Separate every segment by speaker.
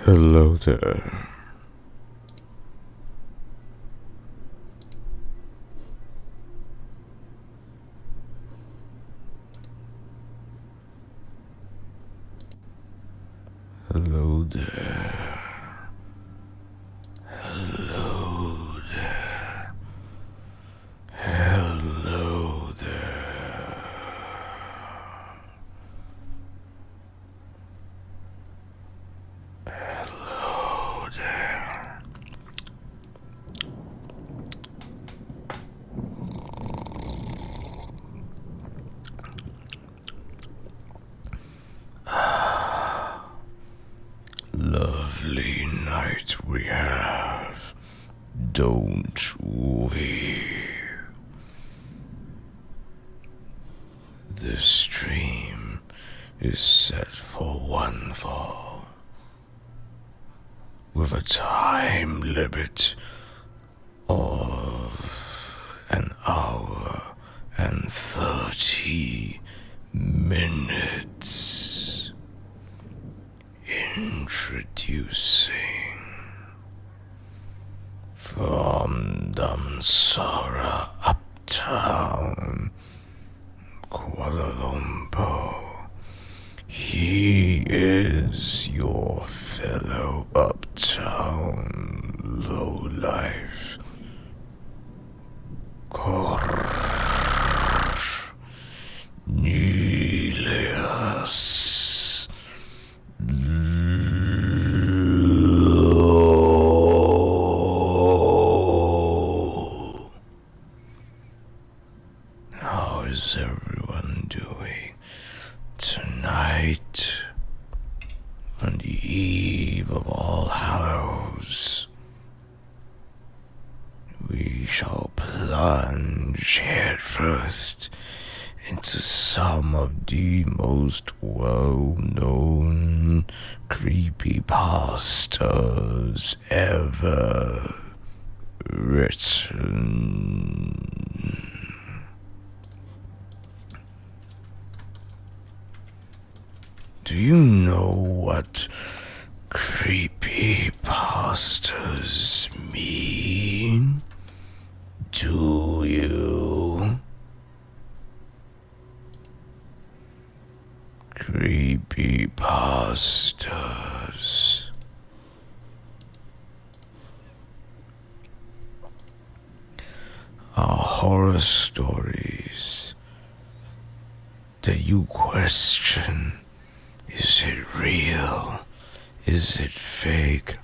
Speaker 1: Hello there. Hello there. Hello there. Hello there. Hello there. Lovely night we have, don't we? This stream is set for one fall, with a time limit of an hour and 30 minutes. Introducing from Damsara Uptown, Kuala Lumpur. He is your fellow uptown lowlife, Cornelius. How is everyone doing tonight on the eve of All Hallows? We shall plunge headfirst into some of the most well-known creepypastas ever written. Do you know what creepypastas mean? Do you? Creepypastas are horror stories that you question. Is it real? Is it fake?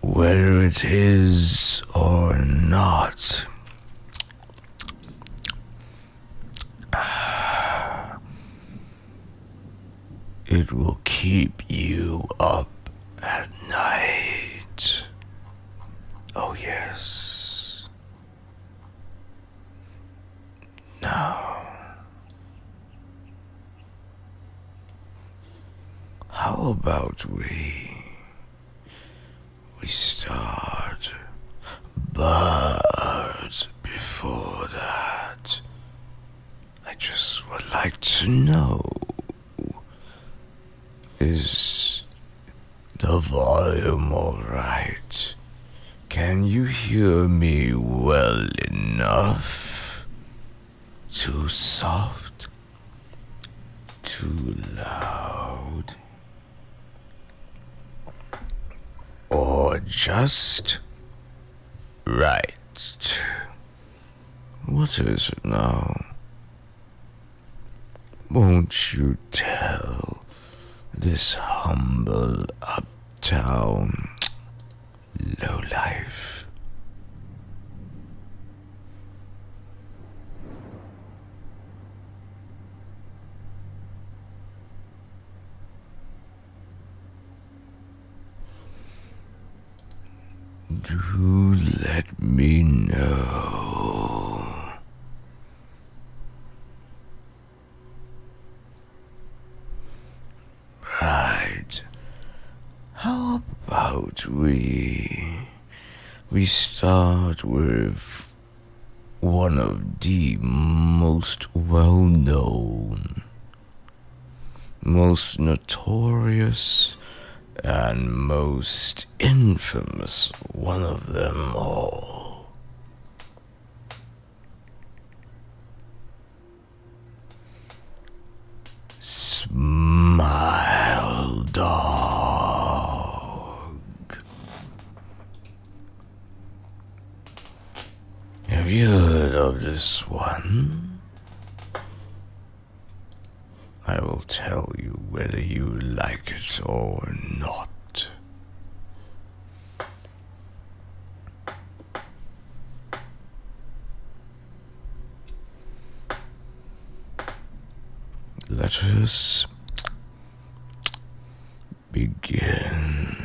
Speaker 1: Whether it is or not, it will keep you up at night. Oh yes. Now, how about we start? But before that, I just would like to know, is the volume alright? Can you hear me well enough? Too soft? Too loud? Or just right? What is it now? Won't you tell this humble uptown lowlife? Do let me know. Right. How about we start with one of the most well-known most notorious, and most infamous one of them all. Smile Dog. Have you heard of this one? I will tell you whether you like it or not. Let us begin.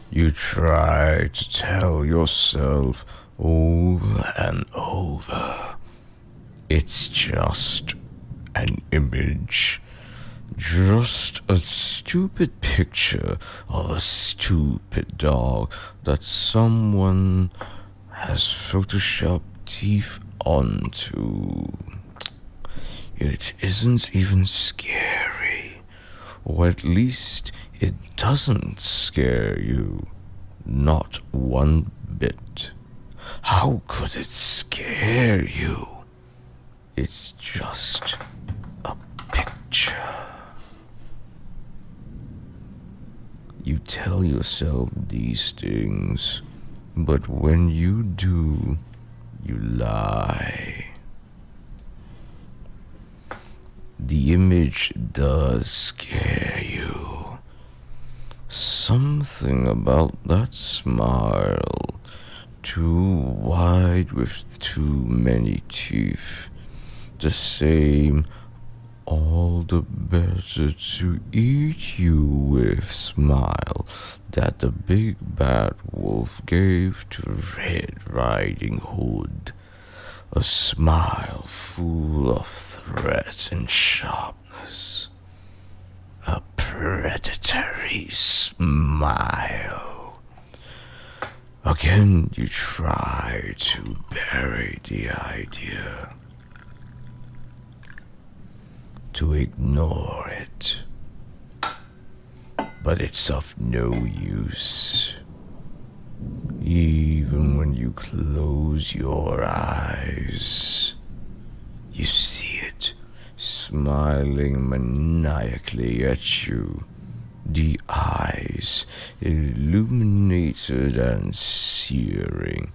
Speaker 1: You try to tell yourself over and over, it's just an image, just a stupid picture of a stupid dog that someone has photoshopped teeth onto. It isn't even scary, or at least it doesn't scare you, not one bit. How could it scare you? It's just a picture. You tell yourself these things, but when you do, you lie. The image does scare you. Something about that smile, too wide with too many teeth, the same, all the better to eat you with smile that the big bad wolf gave to Red Riding Hood. A smile full of threat and sharpness. A predatory smile. Again, you try to bury the idea, to ignore it, but it's of no use. Even when you close your eyes, you see it smiling maniacally at you, the eyes illuminated and searing,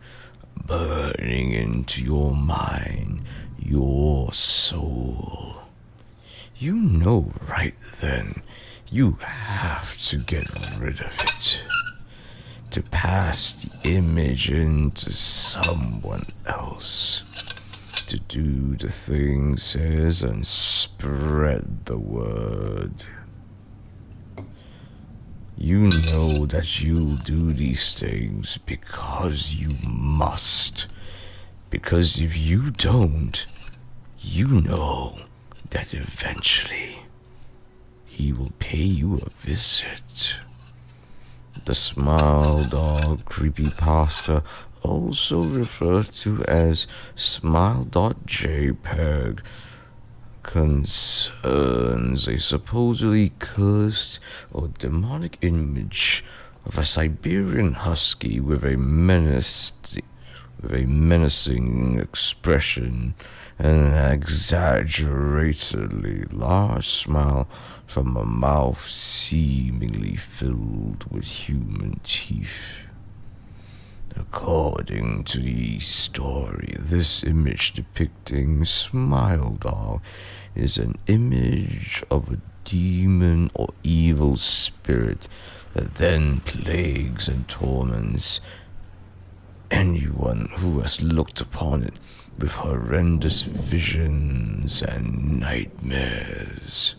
Speaker 1: burning into your mind, your soul. You know right then you have to get rid of it, to pass the image into someone else, to do the thing says and spread the word. You know that you'll do these things because you must. Because if you don't, you know that eventually he will pay you a visit. The Smile Dog Creepypasta, also referred to as Smile.jpg, concerns a supposedly cursed or demonic image of a Siberian husky with a menacing expression and an exaggeratedly large smile from a mouth seemingly filled with human teeth. According to the story, this image depicting Smile Dog is an image of a demon or evil spirit that then plagues and torments anyone who has looked upon it with horrendous visions and nightmares,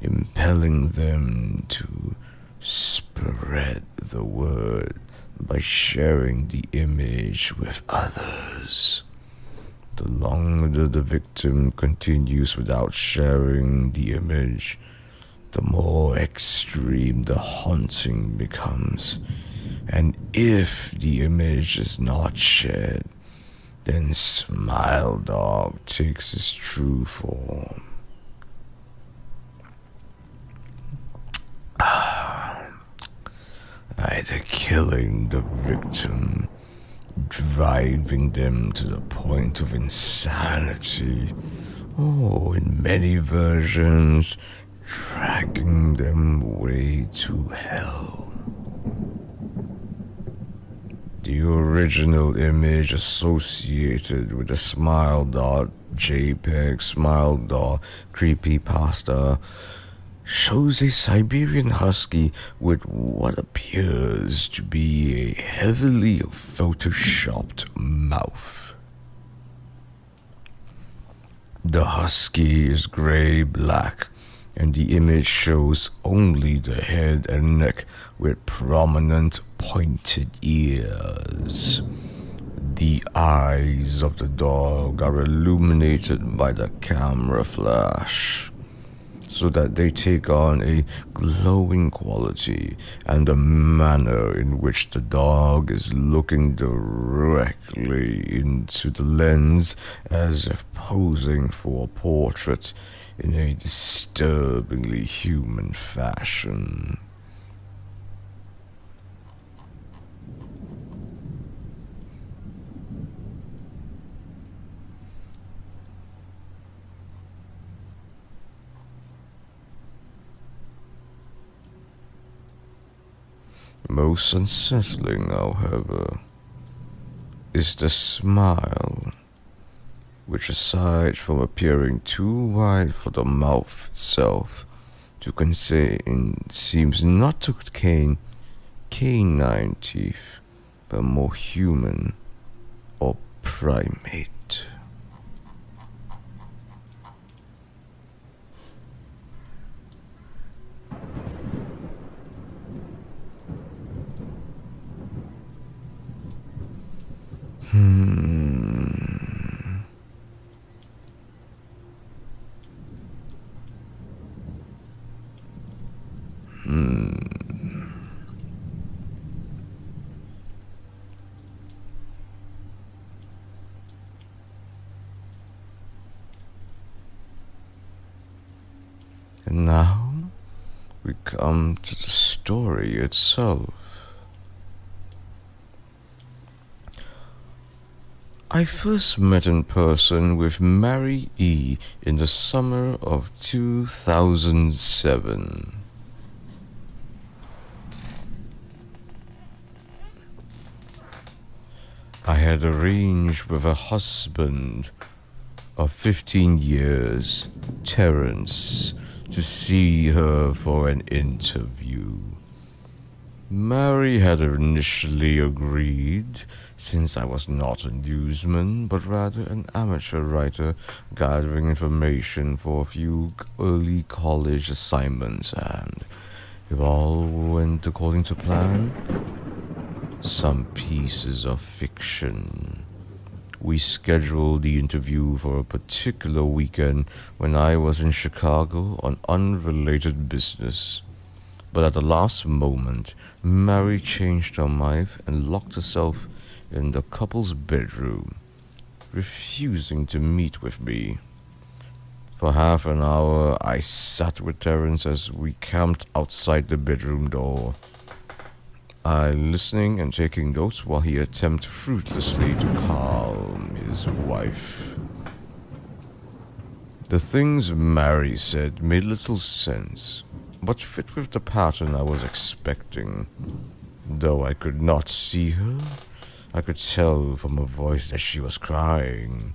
Speaker 1: impelling them to spread the word by sharing the image with others. The longer the victim continues without sharing the image, the more extreme the haunting becomes. And if the image is not shared, then Smile Dog takes its true form. Either killing the victim, driving them to the point of insanity, or in many versions, dragging them away to hell. The original image associated with the Smile Dog JPEG, Smile Dog Creepypasta shows a Siberian husky with what appears to be a heavily photoshopped mouth. The husky is gray-black, and the image shows only the head and neck with prominent pointed ears. The eyes of the dog are illuminated by the camera flash, so that they take on a glowing quality, and the manner in which the dog is looking directly into the lens as if posing for a portrait in a disturbingly human fashion. Most unsettling, however, is the smile, which aside from appearing too wide for the mouth itself to contain, seems not to contain canine teeth, but more human or primate. And now we come to the story itself. I first met in person with Mary E. in the summer of 2007. I had arranged with a husband of 15 years, Terence, to see her for an interview. Mary had initially agreed, since I was not a newsman, but rather an amateur writer gathering information for a few early college assignments, and if all went according to plan, some pieces of fiction. We scheduled the interview for a particular weekend when I was in Chicago on unrelated business. But at the last moment, Mary changed her mind and locked herself in the couple's bedroom, refusing to meet with me. For half an hour, I sat with Terence as we camped outside the bedroom door. I listening and taking notes while he attempted fruitlessly to calm his wife. The things Mary said made little sense, but fit with the pattern I was expecting. Though I could not see her, I could tell from her voice that she was crying,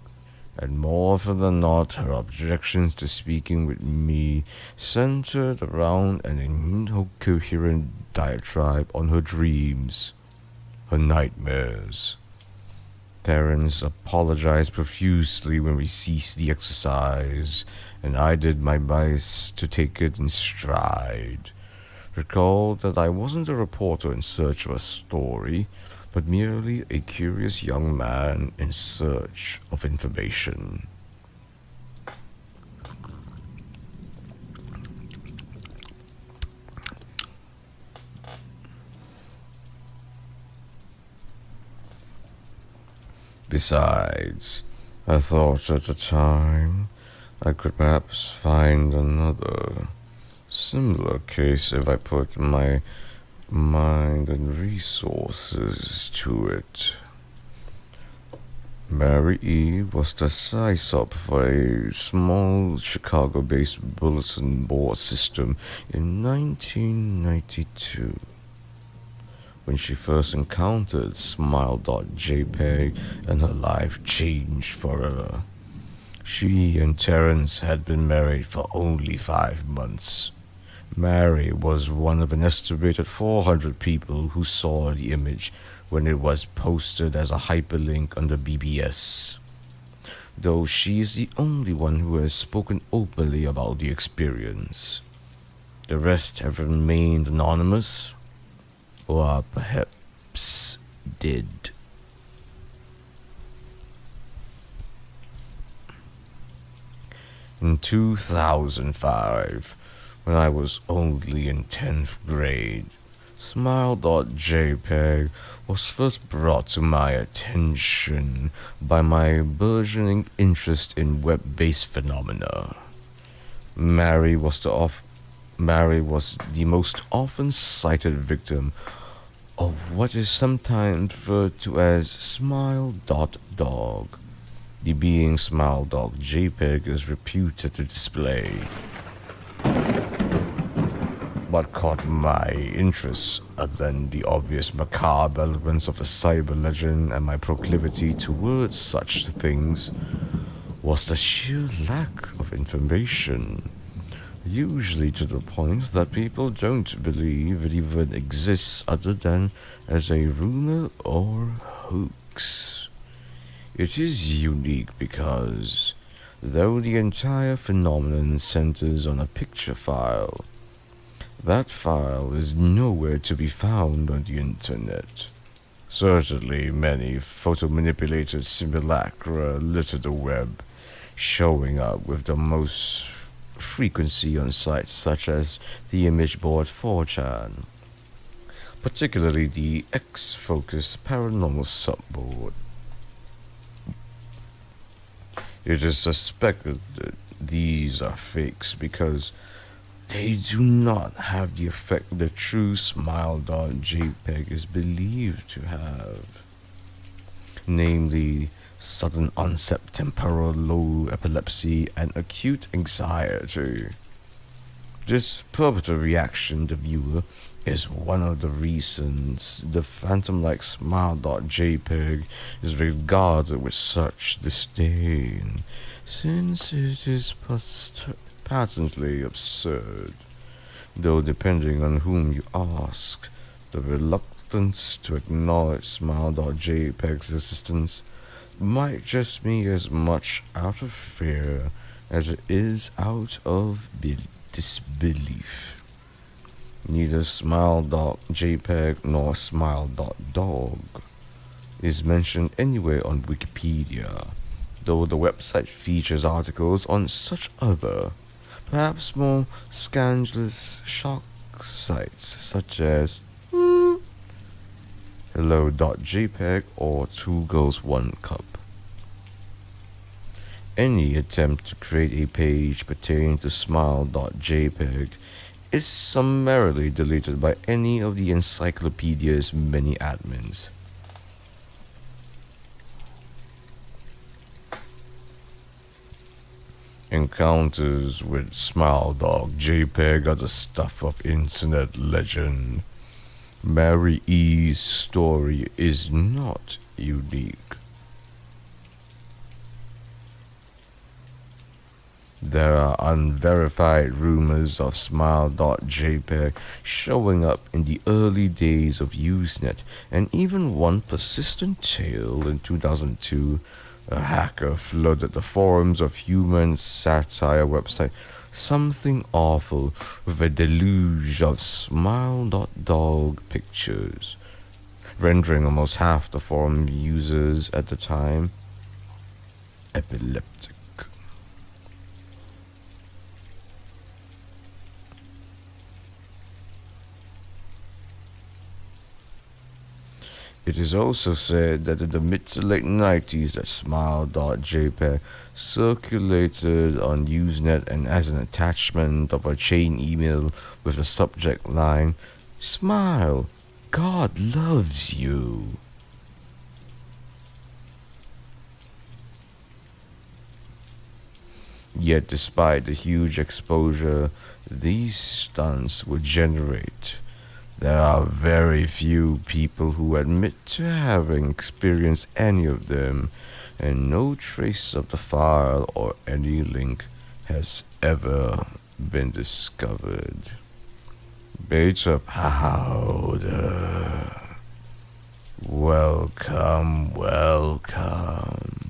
Speaker 1: and more often than not, her objections to speaking with me centered around an incoherent diatribe on her dreams, her nightmares. Terence apologized profusely when we ceased the exercise, and I did my best to take it in stride. Recall that I wasn't a reporter in search of a story, but merely a curious young man in search of information. Besides, I thought at the time I could perhaps find another similar case if I put my mind and resources to it. Mary E. was the size-up for a small Chicago-based bulletin board system in 1992. When she first encountered Smile.jpg and her life changed forever. She and Terrence had been married for only 5 months. Mary was one of an estimated 400 people who saw the image when it was posted as a hyperlink on the BBS. Though she is the only one who has spoken openly about the experience. The rest have remained anonymous, or perhaps did. In 2005, when I was only in 10th grade, Smile.jpg was first brought to my attention by my burgeoning interest in web-based phenomena. Mary was the most often cited victim of what is sometimes referred to as Smile.dog. The being Smile.jpg is reputed to display. What caught my interest, other than the obvious macabre elements of a cyber legend and my proclivity towards such things, was the sheer lack of information. Usually to the point that people don't believe it even exists other than as a rumor or hoax. It is unique because, though the entire phenomenon centers on a picture file, that file is nowhere to be found on the internet. Certainly many photo-manipulated simulacra litter the web, showing up with the most frequency on sites such as the image board 4chan, particularly the X-focused paranormal subboard. It is suspected that these are fakes because they do not have the effect the true Smile.jpg is believed to have, namely sudden onset temporal lobe epilepsy and acute anxiety. This perpetual reaction to viewer is one of the reasons the phantom-like Smile.jpg is regarded with such disdain, since it is patently absurd. Though depending on whom you ask, the reluctance to acknowledge Smile.jpg's existence might just be as much out of fear as it is out of disbelief. Neither Smile.jpg nor Smile.dog is mentioned anywhere on Wikipedia, though the website features articles on such other, perhaps more scandalous shock sites such as Hello.jpg or Two Girls One Cup. Any attempt to create a page pertaining to Smile.jpg is summarily deleted by any of the encyclopedia's many admins. Encounters with Smile.jpg are the stuff of internet legend. Mary E.'s story is not unique. There are unverified rumors of Smile.jpg showing up in the early days of Usenet, and even one persistent tale in 2002, a hacker flooded the forums of human satire website something awful with a deluge of smile.dog pictures, rendering almost half the forum users at the time epileptic. It is also said that in the mid to late 90s that smile.jpg circulated on Usenet and as an attachment of a chain email with the subject line, "Smile, God loves you." Yet despite the huge exposure these stunts would generate, there are very few people who admit to having experienced any of them, and no trace of the file or any link has ever been discovered. Beta powder. Welcome, welcome.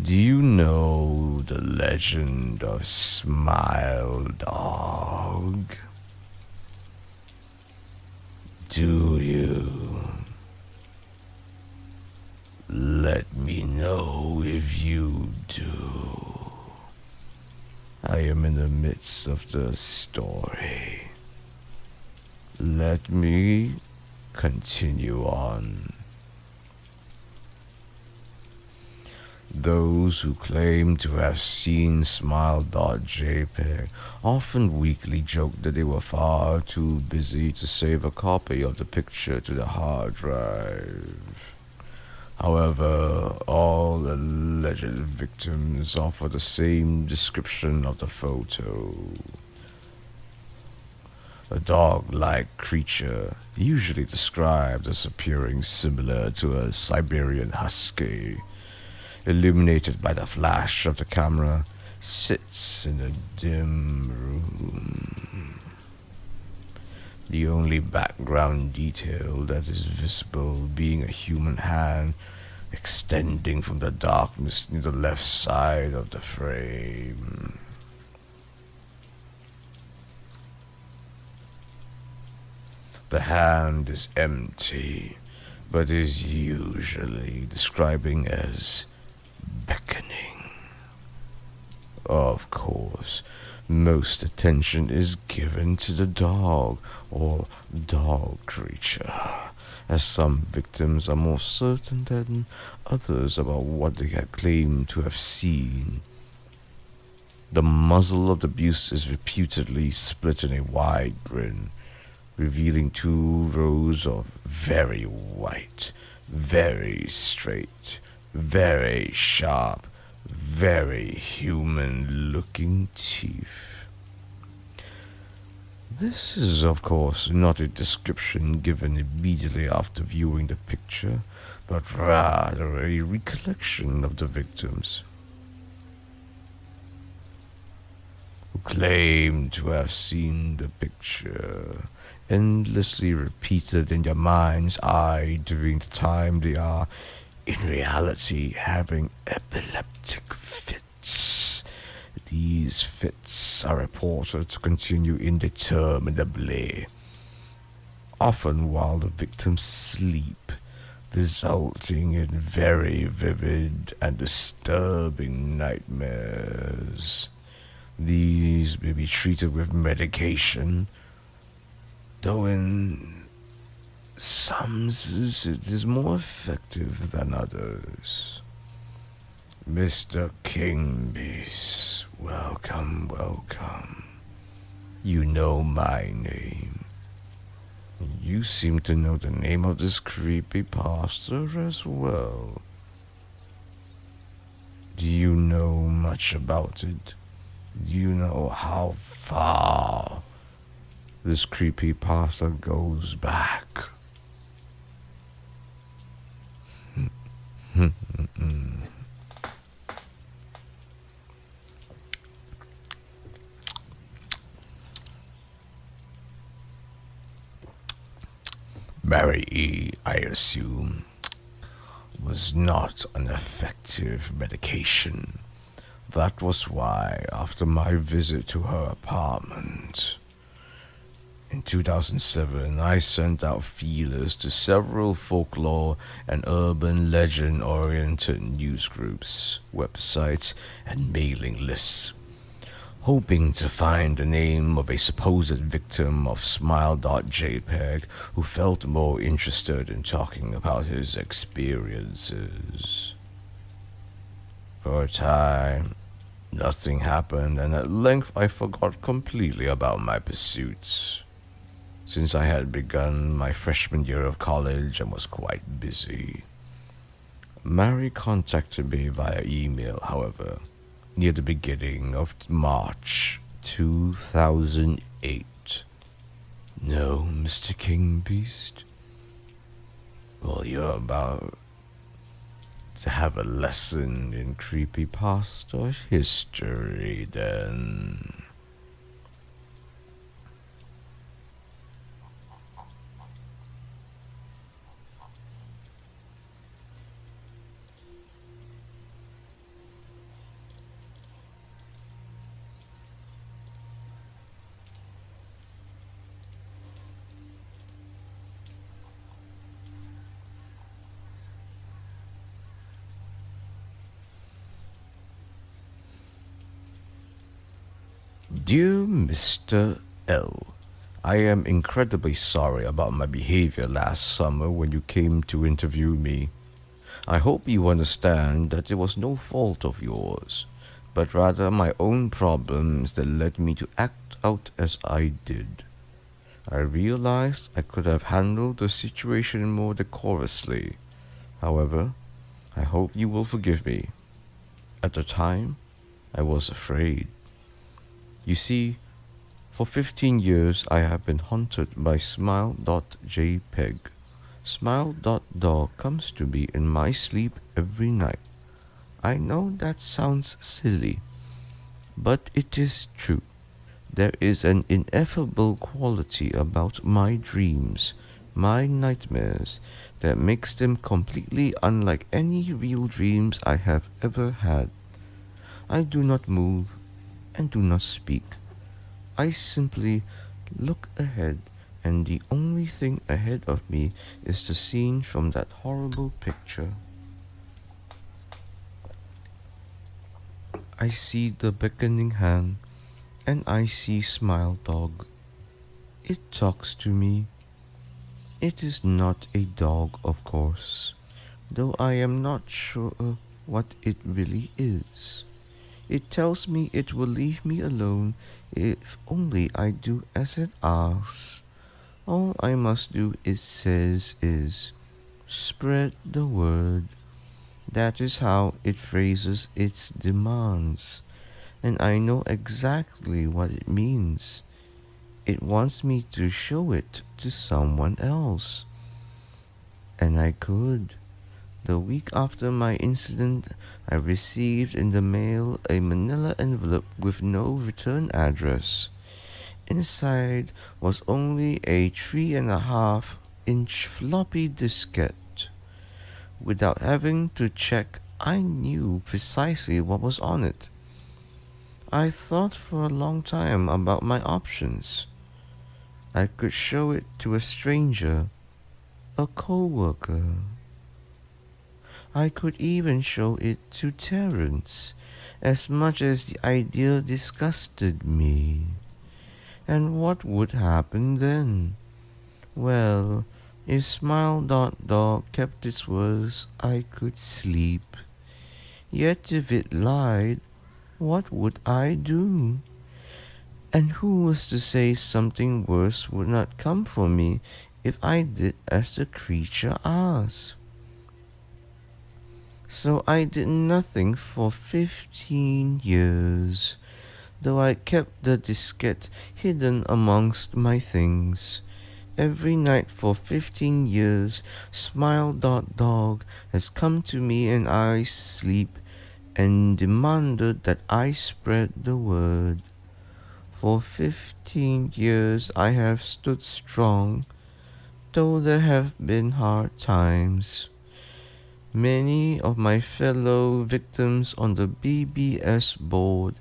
Speaker 1: Do you know the legend of Smile Dog? Do you? Let me know if you do. I am in the midst of the story. Let me continue on. Those who claim to have seen smile.jpg often weakly joked that they were far too busy to save a copy of the picture to the hard drive. However, all alleged victims offer the same description of the photo. A dog-like creature, usually described as appearing similar to a Siberian husky, illuminated by the flash of the camera, sits in a dim room. The only background detail that is visible being a human hand extending from the darkness near the left side of the frame. The hand is empty, but is usually describing as beckoning. Of course, most attention is given to the dog or dog creature, as some victims are more certain than others about what they had claimed to have seen. The muzzle of the beast is reputedly split in a wide grin, revealing 2 rows of very white, very straight, very sharp, very human-looking teeth. This is, of course, not a description given immediately after viewing the picture, but rather a recollection of the victims, who claim to have seen the picture endlessly repeated in their mind's eye during the time they are in reality having epileptic fits. These fits are reported to continue indeterminably, often while the victims sleep, resulting in very vivid and disturbing nightmares. These may be treated with medication, though in some instances it is more effective than others. Mr. King Beast, welcome, welcome. You know my name. You seem to know the name of this creepypasta as well. Do you know much about it? Do you know how far this creepypasta goes back? Mary E., I assume, was not an effective medication That was why, after my visit to her apartment in 2007, I sent out feelers to several folklore and urban legend oriented news groups, websites, and mailing lists, hoping to find the name of a supposed victim of Smile.jpg who felt more interested in talking about his experiences. For a time, nothing happened, and at length I forgot completely about my pursuits, since I had begun my freshman year of college and was quite busy. Mary contacted me via email, however, near the beginning of March 2008. No, Mr. King Beast? Well, you're about to have a lesson in creepypasta history then. Dear Mr. L, I am incredibly sorry about my behavior last summer when you came to interview me. I hope you understand that it was no fault of yours, but rather my own problems that led me to act out as I did. I realized I could have handled the situation more decorously. However, I hope you will forgive me. At the time, I was afraid. You see, for 15 years I have been haunted by Smile.jpg. Smile.dog comes to me in my sleep every night. I know that sounds silly, but it is true. There is an ineffable quality about my dreams, my nightmares, that makes them completely unlike any real dreams I have ever had. I do not move and do not speak. I simply look ahead, and the only thing ahead of me is the scene from that horrible picture. I see the beckoning hand, and I see Smile Dog. It talks to me. It is not a dog, of course, though I am not sure what it really is. It tells me it will leave me alone if only I do as it asks. All I must do, it says, is spread the word. That is how it phrases its demands, and I know exactly what it means. It wants me to show it to someone else. And I could. The week after my incident, I received in the mail a manila envelope with no return address. Inside was only a 3.5-inch floppy diskette. Without having to check, I knew precisely what was on it. I thought for a long time about my options. I could show it to a stranger, a co-worker. I could even show it to Terence, as much as the idea disgusted me. And what would happen then? Well, if Smile.dog kept its words, I could sleep. Yet if it lied, what would I do? And who was to say something worse would not come for me if I did as the creature asked? So I did nothing for 15 years, though I kept the diskette hidden amongst my things. Every night for 15 years, Smile.dog has come to me in I sleep and demanded that I spread the word. For 15 years I have stood strong, though there have been hard times. Many of my fellow victims on the BBS board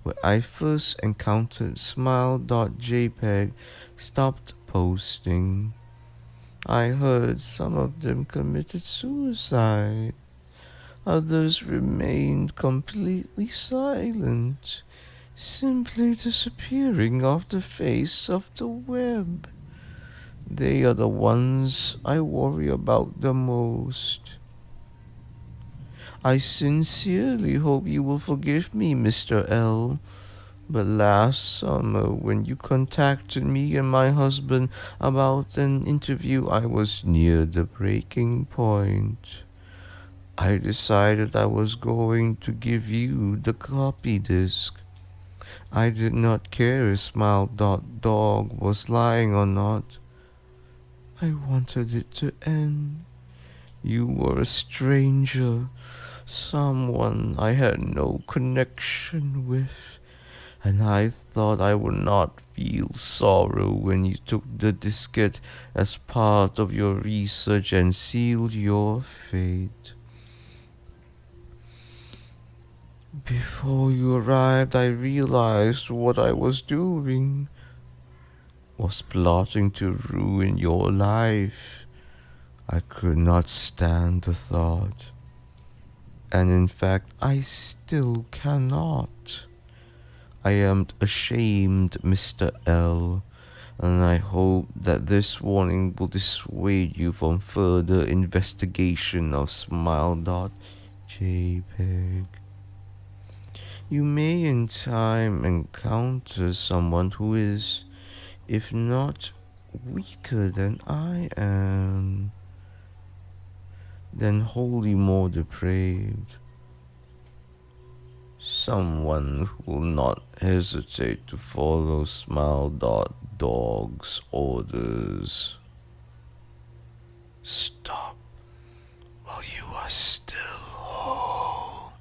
Speaker 1: where I first encountered smile.jpg stopped posting. I heard some of them committed suicide. Others remained completely silent, simply disappearing off the face of the web. They are the ones I worry about the most. I sincerely hope you will forgive me, Mr. L. But last summer, when you contacted me and my husband about an interview, I was near the breaking point. I decided I was going to give you the copy disk. I did not care if Smile.dog was lying or not. I wanted it to end. You were a stranger, someone I had no connection with, and I thought I would not feel sorrow when you took the diskette as part of your research and sealed your fate. Before you arrived, I realized what I was doing was plotting to ruin your life. I could not stand the thought. And in fact, I still cannot. I am ashamed, Mr. L, and I hope that this warning will dissuade you from further investigation of smile.jpg. You may in time encounter someone who is, if not weaker than I am, then wholly more depraved. Someone who will not hesitate to follow Smile.dog's orders. Stop while you are still whole.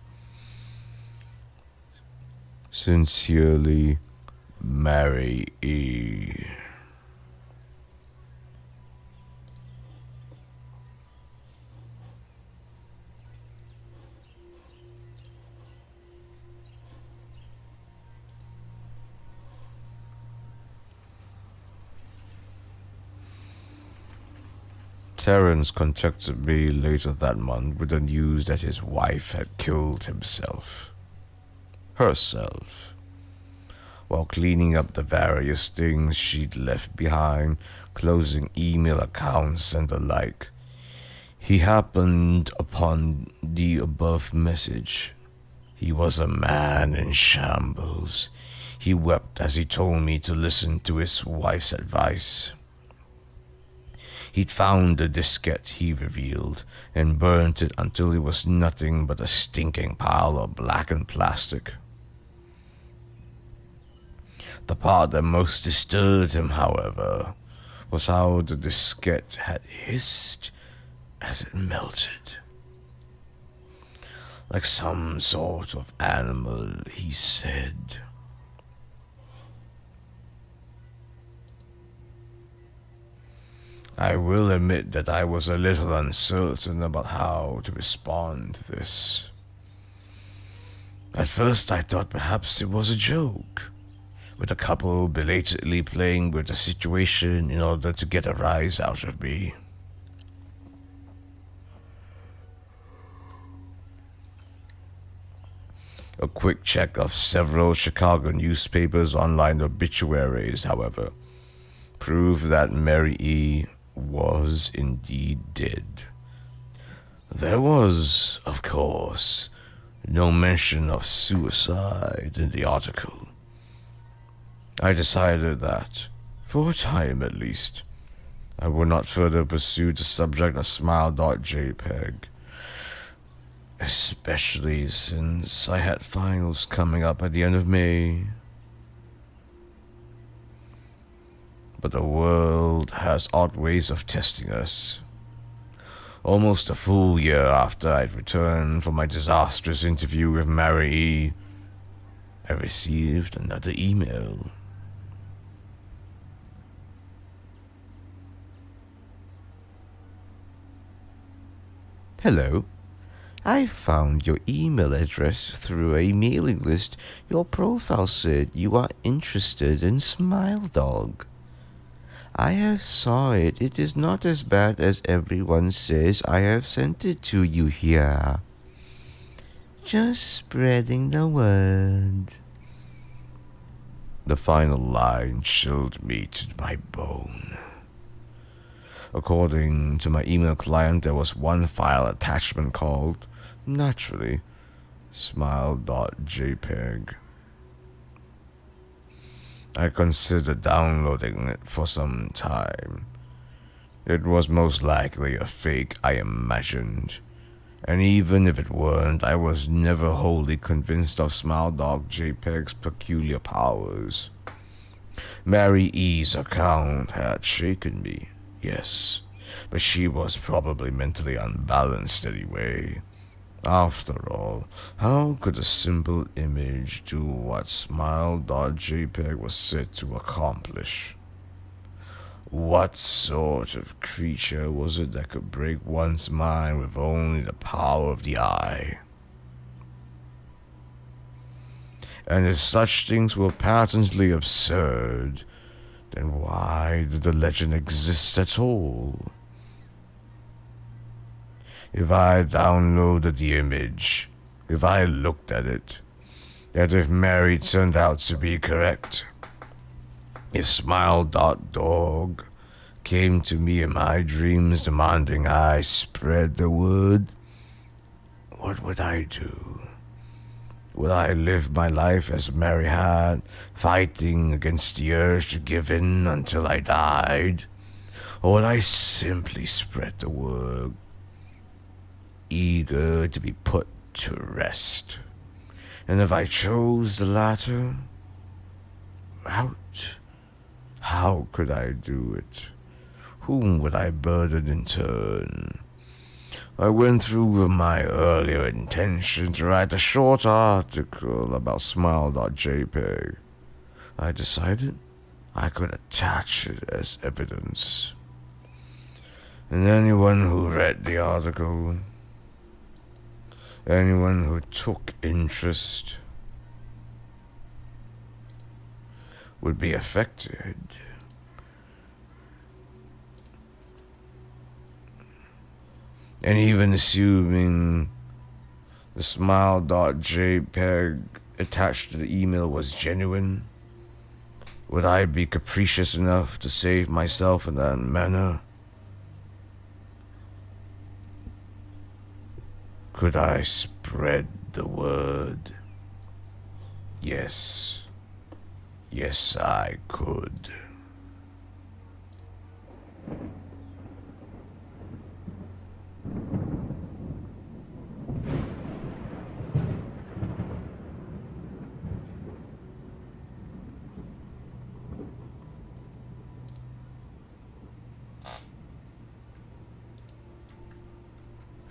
Speaker 1: Sincerely, Mary E. Terence contacted me later that month with the news that his wife had killed herself, while cleaning up the various things she'd left behind, closing email accounts and the like. He happened upon the above message. He was a man in shambles. He wept as he told me to listen to his wife's advice. He'd found the diskette, he revealed, and burnt it until it was nothing but a stinking pile of blackened plastic. The part that most disturbed him, however, was how the diskette had hissed as it melted. Like some sort of animal, he said. I will admit that I was a little uncertain about how to respond to this. At first I thought perhaps it was a joke, with a couple belatedly playing with the situation in order to get a rise out of me. A quick check of several Chicago newspapers' online obituaries, however, proved that Mary E. was indeed dead. There was, of course, no mention of suicide in the article. I decided that, for a time at least, I would not further pursue the subject of smile.jpg, especially since I had finals coming up at the end of May. But the world has odd ways of testing us. Almost a full year after I'd returned from my disastrous interview with Mary E., I received another email. Hello, I found your email address through a mailing list. Your profile said you are interested in Smile Dog. I have saw it. It is not as bad as everyone says. I have sent it to you here. Just spreading the word. The final line chilled me to my bone. According to my email client, there was one file attachment called, naturally, smile.jpg. I considered downloading it for some time. It was most likely a fake, I imagined. And even if it weren't, I was never wholly convinced of Smile.jpg's peculiar powers. Mary E's account had shaken me, yes, but she was probably mentally unbalanced anyway. After all, how could a simple image do what Smile.jpg was said to accomplish? What sort of creature was it that could break one's mind with only the power of the eye? And if such things were patently absurd, then why did the legend exist at all? If I downloaded the image, if I looked at it, and if Mary turned out to be correct, if Smile.dog came to me in my dreams demanding I spread the word, what would I do? Would I live my life as Mary had, fighting against the urge to give in until I died? Or would I simply spread the word, eager to be put to rest? And if I chose the latter, how could I do it? Whom would I burden in turn? I went through with my earlier intention to write a short article about Smile.jpg. I decided I could attach it as evidence. And anyone who read the article, anyone who took interest, would be affected. And even assuming the Smile.jpg attached to the email was genuine, would I be capricious enough to save myself in that manner? Could I spread the word? Yes. Yes, I could.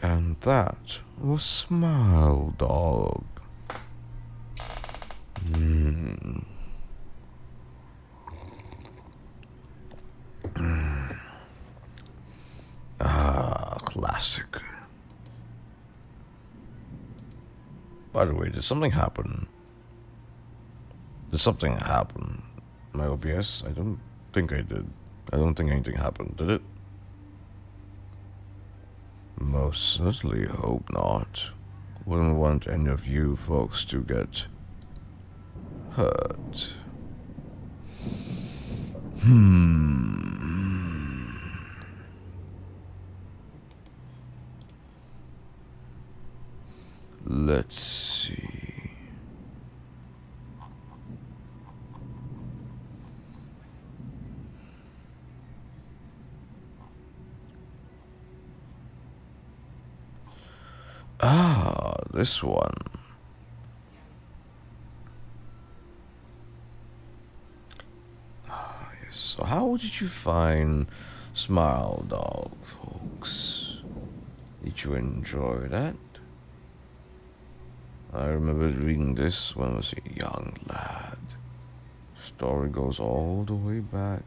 Speaker 1: And that was Smile Dog. Classic. By the way, did something happen? Did something happen? My OBS? I don't think I did. I don't think anything happened, did it? Most certainly hope not. Wouldn't want any of you folks to get hurt. Let's see. This one. Yes. So how did you find Smile Dog, folks? Did you enjoy that? I remember reading this when I was a young lad. Story goes all the way back.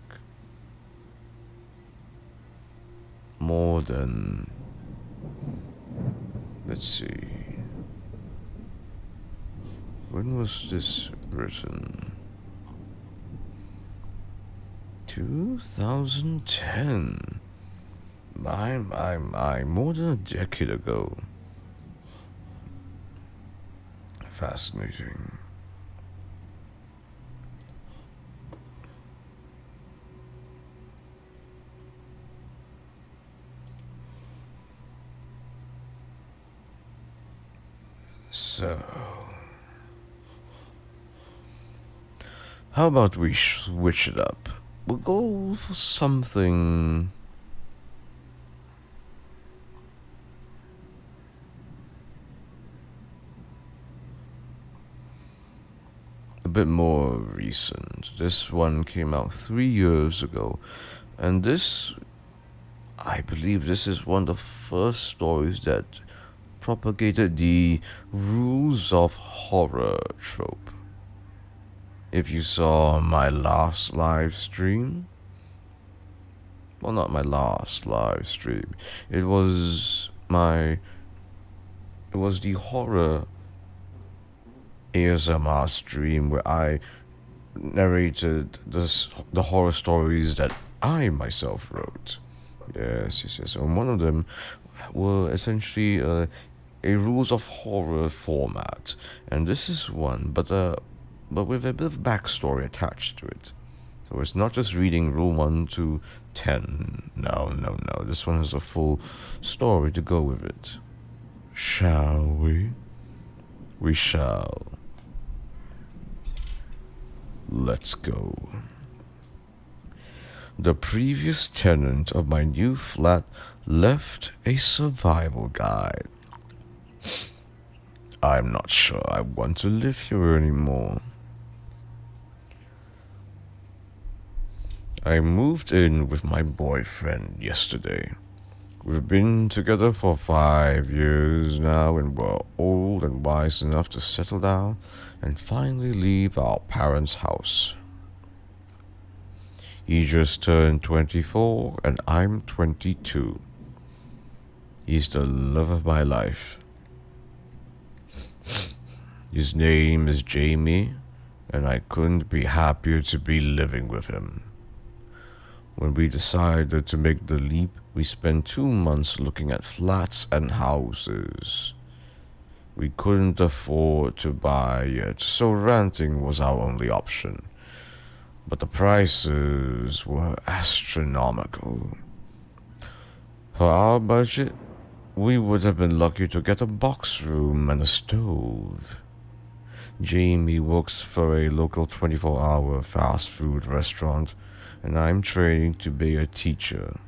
Speaker 1: Let's see. When was this written? 2010. My, more than a decade ago. Fascinating. So, how about we switch it up? We'll go for something a bit more recent. This one came out 3 years ago, and I believe this is one of the first stories that propagated the rules of horror trope. If you saw my last live stream, well, not my last live stream, it was the horror ASMR stream where I narrated the horror stories that I myself wrote. Yes. And one of them were essentially a rules of horror format, and this is one, but with a bit of backstory attached to it. So it's not just reading rule 1 to 10. No. This one has a full story to go with it. Shall we? We shall. Let's go. The previous tenant of my new flat left a survival guide. I'm not sure I want to live here anymore. I moved in with my boyfriend yesterday. We've been together for 5 years now, and we're old and wise enough to settle down and finally leave our parents' house. He just turned 24 and I'm 22. He's the love of my life. His name is Jamie, and I couldn't be happier to be living with him. When we decided to make the leap, we spent 2 months looking at flats and houses. We couldn't afford to buy yet, so renting was our only option. But the prices were astronomical. For our budget, we would have been lucky to get a box room and a stove. Jamie works for a local 24-hour fast food restaurant, and I'm training to be a teacher.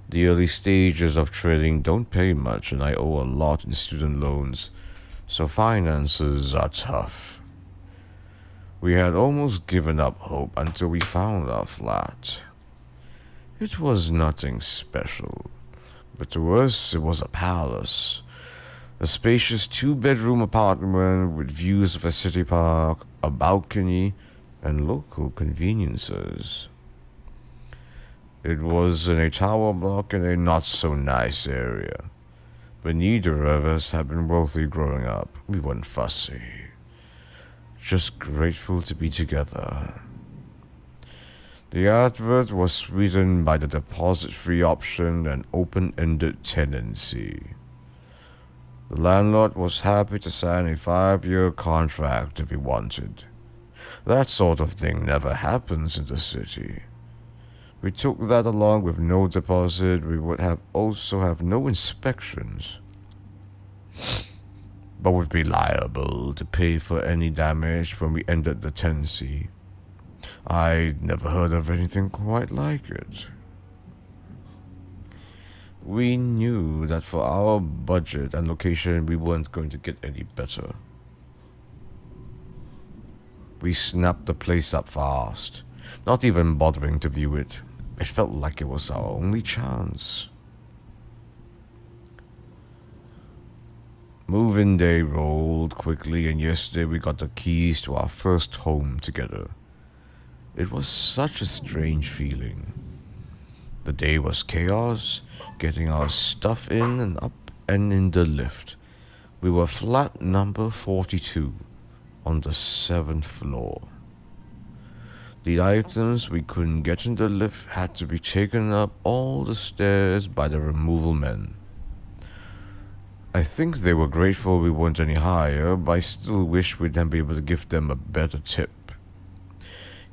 Speaker 1: The early stages of trading don't pay much, and I owe a lot in student loans, so finances are tough. We had almost given up hope until we found our flat. It was nothing special, but to us it was a palace. A spacious 2-bedroom apartment with views of a city park, a balcony, and local conveniences. It was in a tower block in a not-so-nice area, but neither of us had been wealthy growing up. We weren't fussy, just grateful to be together. The advert was sweetened by the deposit-free option and open-ended tenancy. The landlord was happy to sign a 5-year contract if he wanted. That sort of thing never happens in the city. We took that along with no deposit. We would also have no inspections, but would be liable to pay for any damage when we ended the tenancy. I'd never heard of anything quite like it. We knew that for our budget and location, we weren't going to get any better. We snapped the place up fast, not even bothering to view it. It felt like it was our only chance. Move-in day rolled quickly, and yesterday we got the keys to our first home together. It was such a strange feeling. The day was chaos, getting our stuff in and up and in the lift. We were flat number 42 on the 7th floor. The items we couldn't get in the lift had to be taken up all the stairs by the removal men. I think they were grateful we weren't any higher, but I still wish we'd then be able to give them a better tip.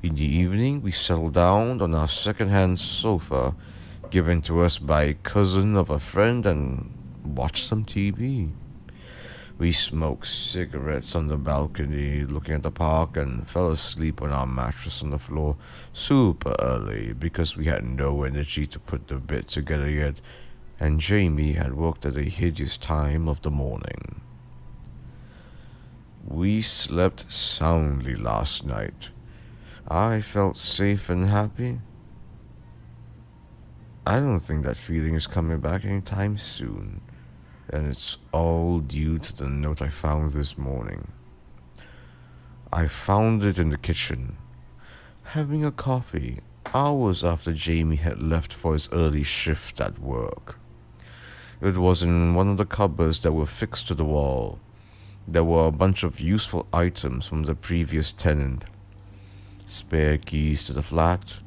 Speaker 1: In the evening, we settled down on our second-hand sofa, given to us by a cousin of a friend, and watched some TV. We smoked cigarettes on the balcony, looking at the park, and fell asleep on our mattress on the floor super early because we had no energy to put the bed together yet, and Jamie had worked at a hideous time of the morning. We slept soundly last night. I felt safe and happy. I don't think that feeling is coming back anytime soon, and it's all due to the note I found this morning. I found it in the kitchen, having a coffee hours after Jamie had left for his early shift at work. It was in one of the cupboards that were fixed to the wall. There were a bunch of useful items from the previous tenant. Spare keys to the flat,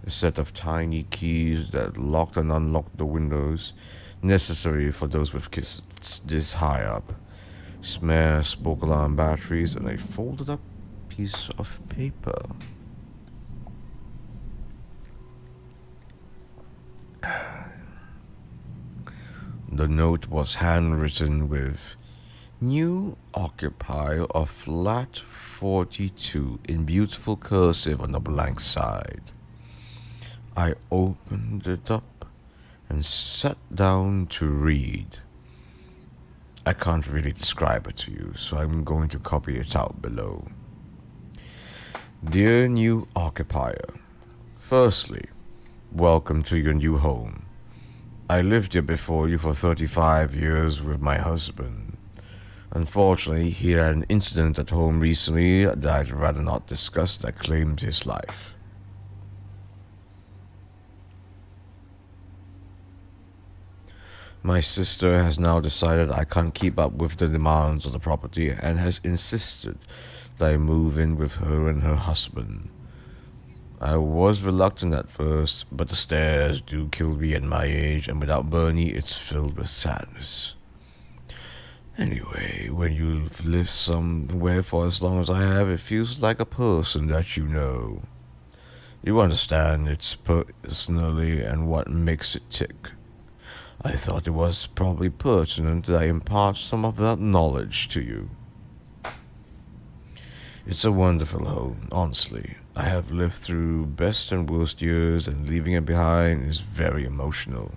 Speaker 1: a set of tiny keys that locked and unlocked the windows, necessary for those with kids this high up, spare smoke alarm batteries, and a folded up piece of paper. The note was handwritten with "New occupier of flat 42" in beautiful cursive on the blank side. I opened it up and sat down to read. I can't really describe it to you, so I'm going to copy it out below. Dear new occupier, firstly, welcome to your new home. I lived here before you for 35 years with my husband. Unfortunately, he had an incident at home recently that I'd rather not discuss that claimed his life. My sister has now decided I can't keep up with the demands of the property and has insisted that I move in with her and her husband. I was reluctant at first, but the stairs do kill me at my age, and without Bernie, it's filled with sadness. Anyway, when you've lived somewhere for as long as I have, it feels like a person that you know. You understand its personally and what makes it tick. I thought it was probably pertinent that I impart some of that knowledge to you. It's a wonderful home, honestly. I have lived through best and worst years, and leaving it behind is very emotional.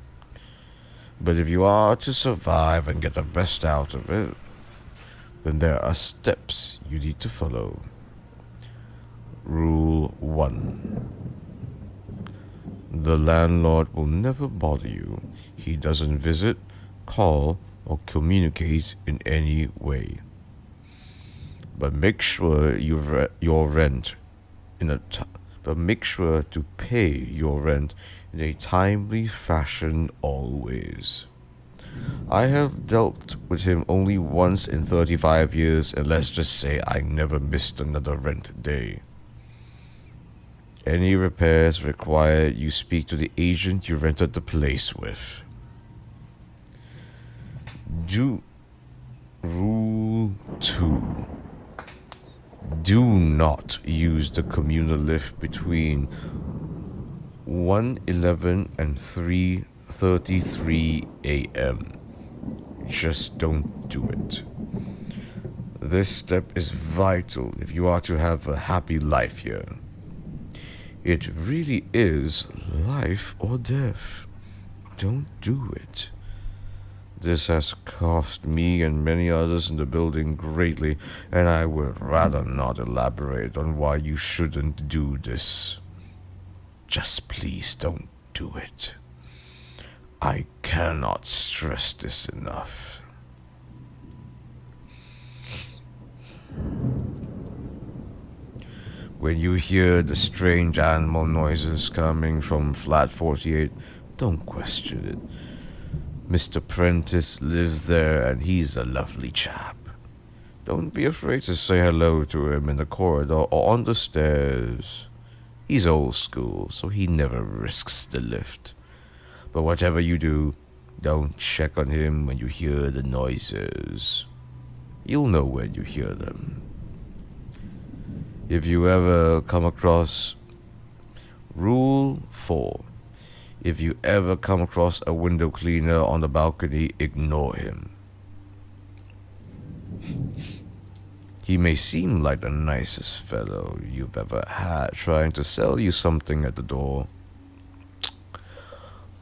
Speaker 1: But if you are to survive and get the best out of it, then there are steps you need to follow. Rule 1. The landlord will never bother you. He doesn't visit, call, or communicate in any way. But make sure your rent but make sure to pay your rent in a timely fashion always. I have dealt with him only once in 35 years, and let's just say I never missed another rent day. Any repairs required, you speak to the agent you rented the place with. Rule 2. Do not use the communal lift between 1:11 and 3:33 a.m. Just don't do it. This step is vital if you are to have a happy life here. It really is life or death. Don't do it. This has cost me and many others in the building greatly, and I would rather not elaborate on why you shouldn't do this. Just please don't do it. I cannot stress this enough. When you hear the strange animal noises coming from flat 48, don't question it. Mr. Prentice lives there and he's a lovely chap. Don't be afraid to say hello to him in the corridor or on the stairs. He's old school, so he never risks the lift. But whatever you do, don't check on him when you hear the noises. You'll know when you hear them. If you ever come across Rule 4. If you ever come across a window cleaner on the balcony, ignore him. He may seem like the nicest fellow you've ever had trying to sell you something at the door,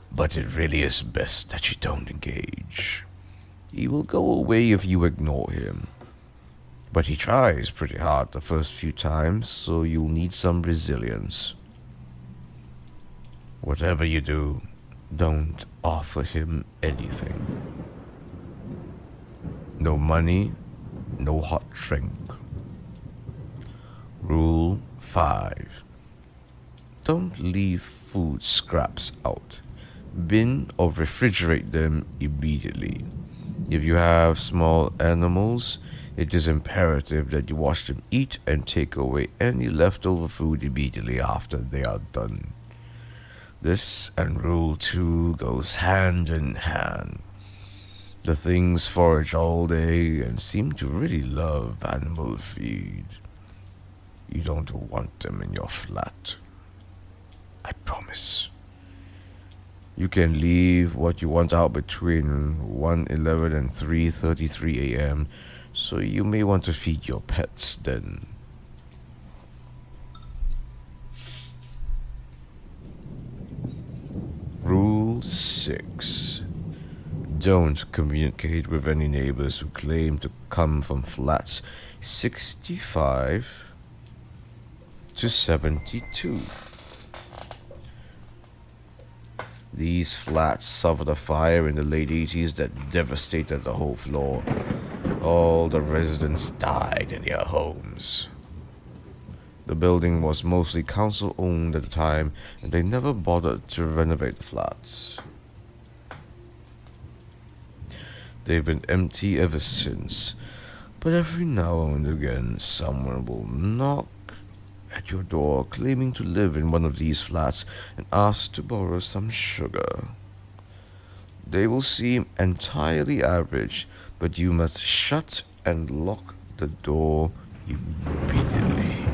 Speaker 1: but it really is best that you don't engage. He will go away if you ignore him, but he tries pretty hard the first few times, so you'll need some resilience. Whatever you do, don't offer him anything. No money, no hot drink. Rule 5. Don't leave food scraps out. Bin or refrigerate them immediately. If you have small animals, it is imperative that you watch them eat and take away any leftover food immediately after they are done. This and Rule 2 goes hand in hand. The things forage all day and seem to really love animal feed. You don't want them in your flat. I promise. You can leave what you want out between 1:11 and 3:33 a.m., so you may want to feed your pets then. Rule 6. Don't communicate with any neighbors who claim to come from flats 65 to 72. These flats suffered a fire in the late 80s that devastated the whole floor. All the residents died in their homes. The building was mostly council-owned at the time, and they never bothered to renovate the flats. They've been empty ever since, but every now and again someone will knock at your door claiming to live in one of these flats and ask to borrow some sugar. They will seem entirely average, but you must shut and lock the door immediately.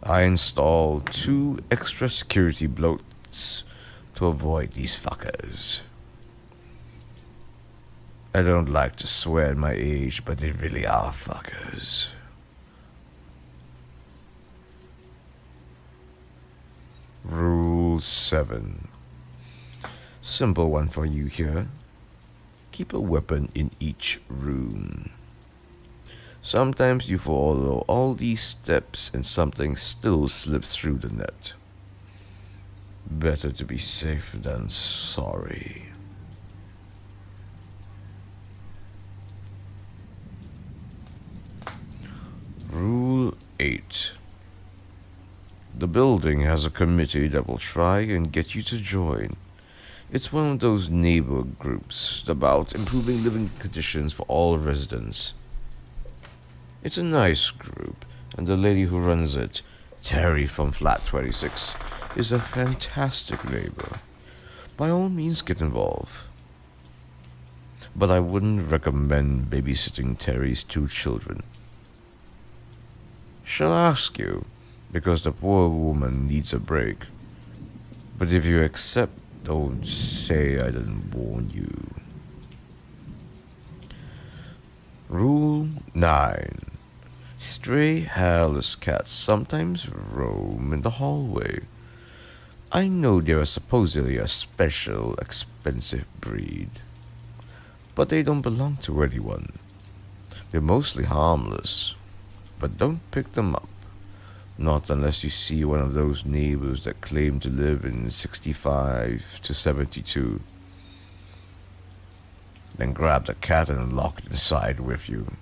Speaker 1: I installed 2 extra security blocks to avoid these fuckers. I don't like to swear at my age, but they really are fuckers. Rule 7. Simple one for you here. Keep a weapon in each room. Sometimes you follow all these steps and something still slips through the net. Better to be safe than sorry. Rule 8. The building has a committee that will try and get you to join. It's one of those neighbor groups about improving living conditions for all residents. It's a nice group, and the lady who runs it, Terry from Flat 26, is a fantastic neighbor. By all means, get involved. But I wouldn't recommend babysitting Terry's 2 children. She'll ask you, because the poor woman needs a break. But if you accept, don't say I didn't warn you. Rule 9. Stray hairless cats sometimes roam in the hallway. I know they are supposedly a special, expensive breed, but they don't belong to anyone. They're mostly harmless, but don't pick them up. Not unless you see one of those neighbors that claim to live in 65 to 72. Then grab the cat and lock it inside with you.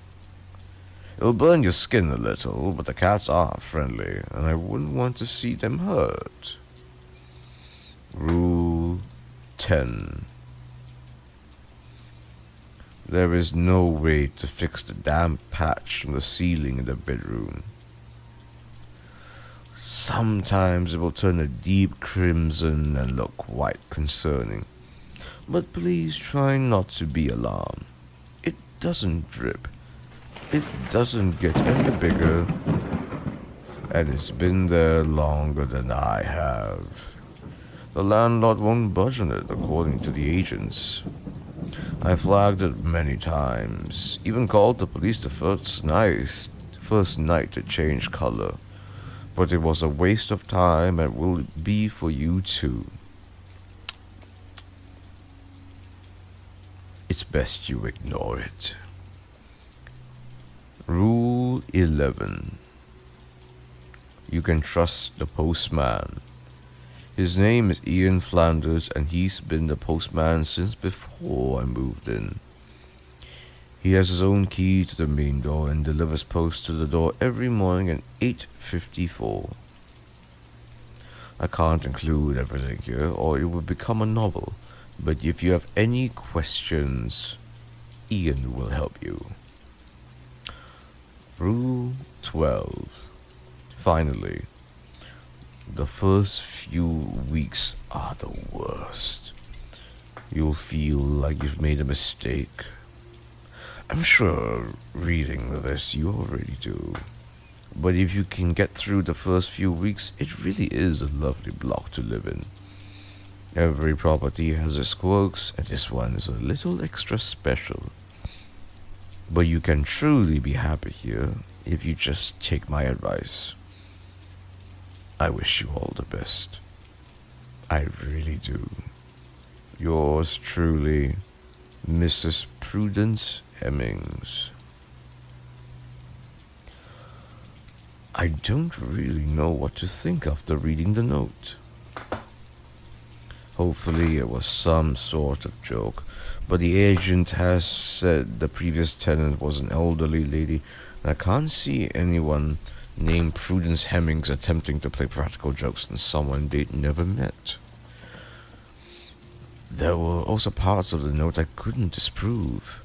Speaker 1: It'll burn your skin a little, but the cats are friendly, and I wouldn't want to see them hurt. Rule 10. There is no way to fix the damp patch on the ceiling in the bedroom. Sometimes it will turn a deep crimson and look quite concerning, but please try not to be alarmed. It doesn't drip. It doesn't get any bigger, and it's been there longer than I have. The landlord won't budge on it, according to the agents. I flagged it many times, even called the police the first night to change color. But it was a waste of time and will be for you too. It's best you ignore it. Rule 11. You can trust the postman. His name is Ian Flanders, and he's been the postman since before I moved in. He has his own key to the main door and delivers post to the door every morning at 8:54. I can't include everything here, or it would become a novel, but if you have any questions, Ian will help you. Rule 12. Finally, the first few weeks are the worst. You'll feel like you've made a mistake. I'm sure reading this you already do. But if you can get through the first few weeks, it really is a lovely block to live in. Every property has its quirks, and this one is a little extra special. But you can truly be happy here if you just take my advice. I wish you all the best. I really do. Yours truly, Mrs. Prudence Hemmings. I don't really know what to think after reading the note. Hopefully it was some sort of joke, but the agent has said the previous tenant was an elderly lady, and I can't see anyone named Prudence Hemmings attempting to play practical jokes on someone they'd never met. There were also parts of the note I couldn't disprove.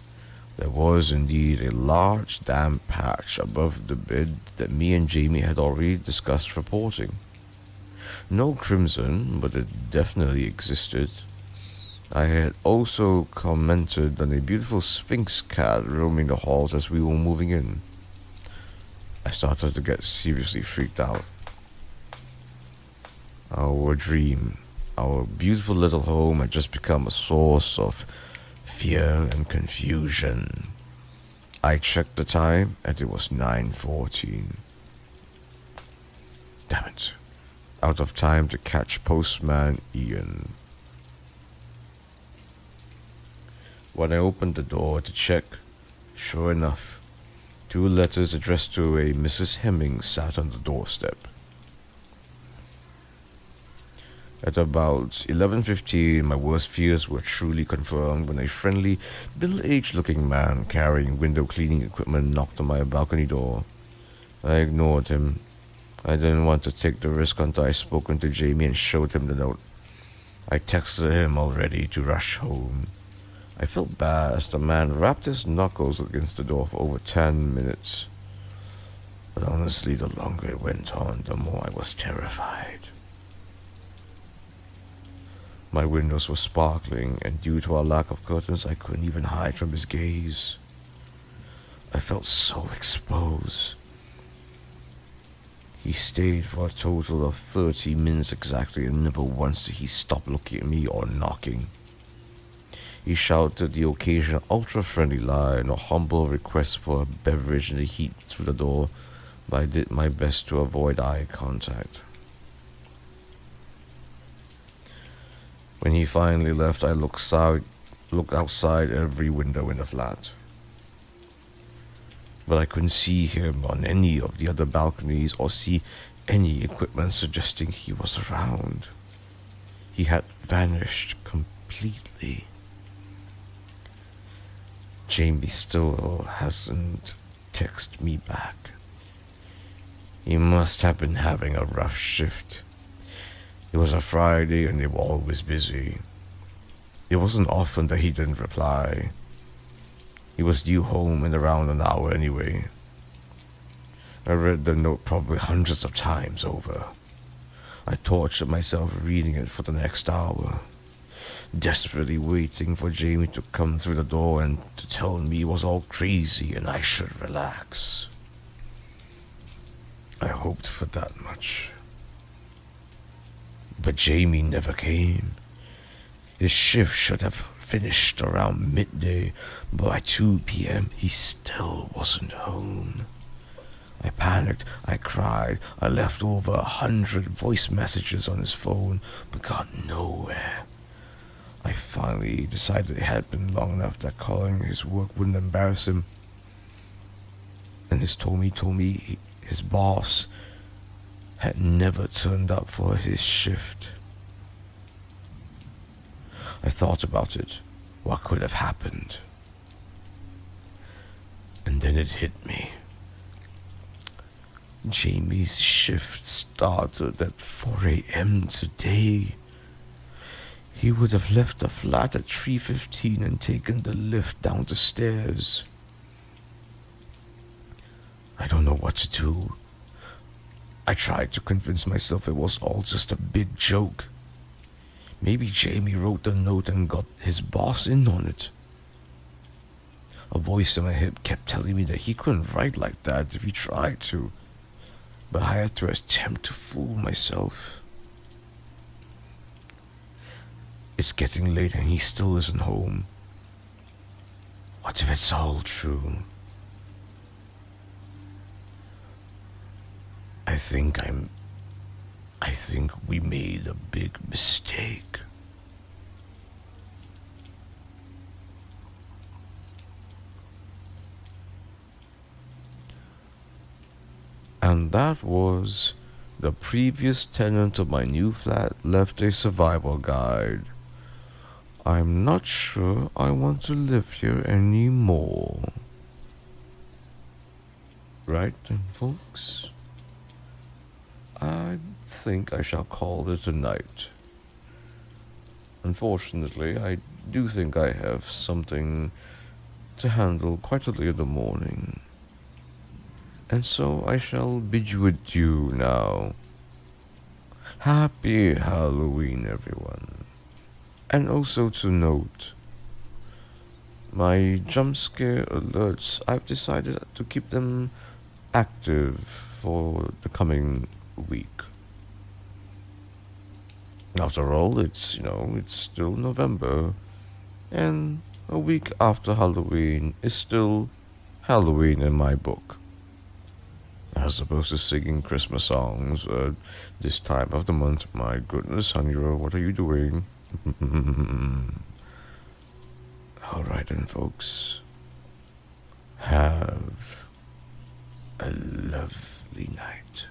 Speaker 1: There was indeed a large damp patch above the bed that me and Jamie had already discussed reporting. No crimson, but it definitely existed. I had also commented on a beautiful Sphinx cat roaming the halls as we were moving in. I started to get seriously freaked out. Our dream, our beautiful little home had just become a source of fear and confusion. I checked the time and it was 9:14. Damn it. Out of time to catch postman Ian. When I opened the door to check, sure enough, 2 letters addressed to a Mrs. Hemmings sat on the doorstep. At about 11:15, my worst fears were truly confirmed when a friendly, middle-aged looking man carrying window cleaning equipment knocked on my balcony door. I ignored him. I didn't want to take the risk until I spoken to Jamie and showed him the note. I texted him already to rush home. I felt bad as the man rapped his knuckles against the door for over 10 minutes. But honestly, the longer it went on, the more I was terrified. My windows were sparkling, and due to our lack of curtains, I couldn't even hide from his gaze. I felt so exposed. He stayed for a total of 30 minutes exactly, and never once did he stop looking at me or knocking. He shouted the occasional ultra-friendly line or humble request for a beverage in the heat through the door, but I did my best to avoid eye contact. When he finally left, I looked outside every window in the flat. But I couldn't see him on any of the other balconies or see any equipment suggesting he was around. He had vanished completely. Jamie still hasn't texted me back. He must have been having a rough shift. It was a Friday and they were always busy. It wasn't often that he didn't reply. He was due home in around an hour anyway. I read the note probably hundreds of times over. I tortured myself reading it for the next hour, desperately waiting for Jamie to come through the door and to tell me it was all crazy and I should relax. I hoped for that much. But Jamie never came. His shift should have finished around midday, but by 2 p.m. he still wasn't home. I panicked, I cried, I left over 100 voice messages on his phone, but got nowhere. I finally decided it had been long enough that calling his work wouldn't embarrass him. And he told me his boss had never turned up for his shift. I thought about it, what could have happened. And then it hit me. Jamie's shift started at 4 a.m. today. He would have left the flat at 3:15 and taken the lift down the stairs. I don't know what to do. I tried to convince myself it was all just a big joke. Maybe Jamie wrote the note and got his boss in on it. A voice in my head kept telling me that he couldn't write like that if he tried to, but I had to attempt to fool myself. It's getting late and he still isn't home. What if it's all true? I think we made a big mistake. And that was the previous tenant of my new flat left a survival guide. I'm not sure I want to live here anymore. Right then, folks? I think I shall call it a night. Unfortunately, I do think I have something to handle quite early in the morning. And so I shall bid you adieu now. Happy Halloween, everyone. And also to note, my jump scare alerts, I've decided to keep them active for the coming week. After all, it's still November, and a week after Halloween is still Halloween in my book. As opposed to singing Christmas songs this time of the month. My goodness, Haniro, what are you doing? Alright then, folks. Have a lovely night.